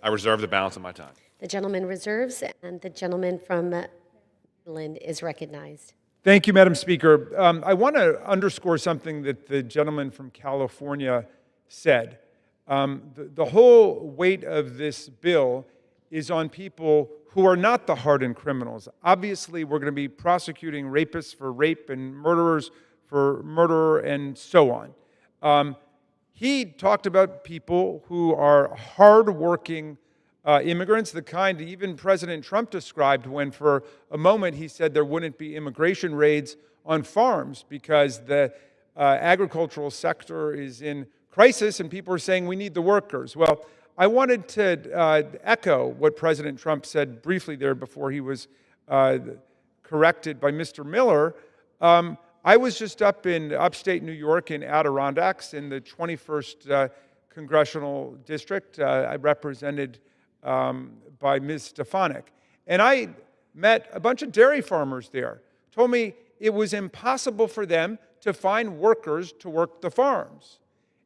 I reserve the balance of my time. The gentleman reserves, and the gentleman from Maryland is recognized. Thank you, Madam Speaker. I want to underscore something that the gentleman from California said. The whole weight of this bill is on people who are not the hardened criminals. Obviously, we're going to be prosecuting rapists for rape and murderers for murder and so on. He talked about people who are hardworking immigrants, the kind even President Trump described when for a moment he said there wouldn't be immigration raids on farms because the agricultural sector is in crisis and people are saying we need the workers. Well, I wanted to echo what President Trump said briefly there before he was corrected by Mr. Miller. I was just up in upstate New York in Adirondacks in the 21st Congressional District. I represented by Ms. Stefanik. And I met a bunch of dairy farmers there. Told me it was impossible for them to find workers to work the farms.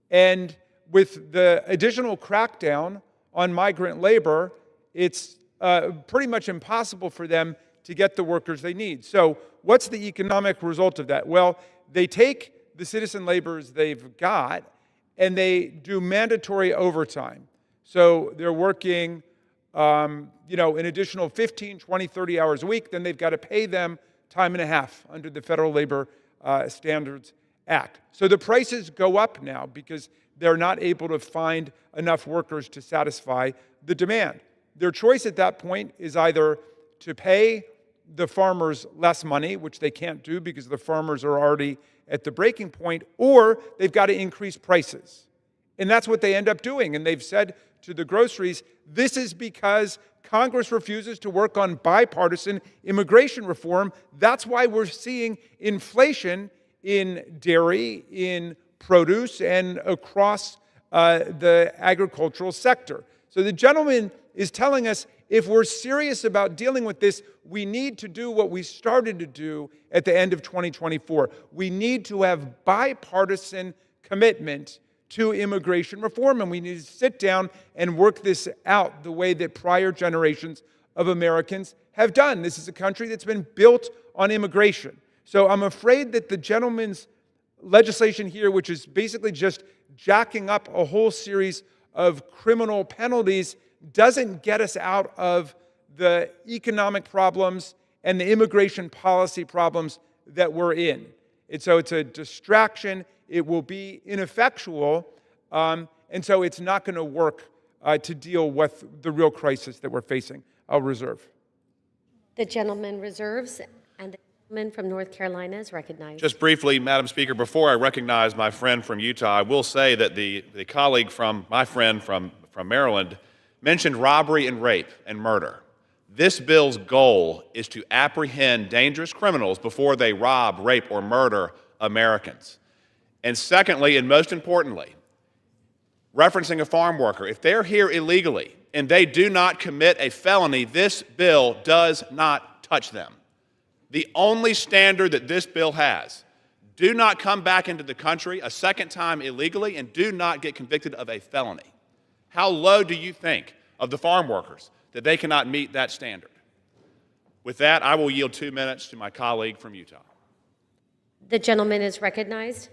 And with the additional crackdown on migrant labor, it's pretty much impossible for them to get the workers they need. So what's the economic result of that? Well, they take the citizen laborers they've got and they do mandatory overtime. So they're working an additional 15, 20, 30 hours a week. Then they've got to pay them time and a half under the Federal Labor Standards Act. So the prices go up now because they're not able to find enough workers to satisfy the demand. Their choice at that point is either to pay the farmers less money, which they can't do because the farmers are already at the breaking point, or they've got to increase prices. And that's what they end up doing. And they've said to the groceries, this is because Congress refuses to work on bipartisan immigration reform. That's why we're seeing inflation in dairy, in produce, and across the agricultural sector. So the gentleman is telling us if we're serious about dealing with this, we need to do what we started to do at the end of 2024. We need to have bipartisan commitment to immigration reform, and we need to sit down and work this out the way that prior generations of Americans have done. This is a country that's been built on immigration. So I'm afraid that the gentleman's legislation here, which is basically just jacking up a whole series of criminal penalties, doesn't get us out of the economic problems and the immigration policy problems that we're in. And so it's a distraction. It will be ineffectual. And so it's not going to work to deal with the real crisis that we're facing. I'll reserve. The gentleman reserves, and the gentleman from North Carolina is recognized. Just briefly, Madam Speaker, before I recognize my friend from Utah, I will say that the colleague from my friend from Maryland mentioned robbery and rape and murder. This bill's goal is to apprehend dangerous criminals before they rob, rape, or murder Americans. And secondly, and most importantly, referencing a farm worker, if they're here illegally and they do not commit a felony, this bill does not touch them. The only standard that this bill has, do not come back into the country a second time illegally and do not get convicted of a felony. How low do you think of the farm workers that they cannot meet that standard? With that, I will yield 2 minutes to my colleague from Utah. The gentleman is recognized.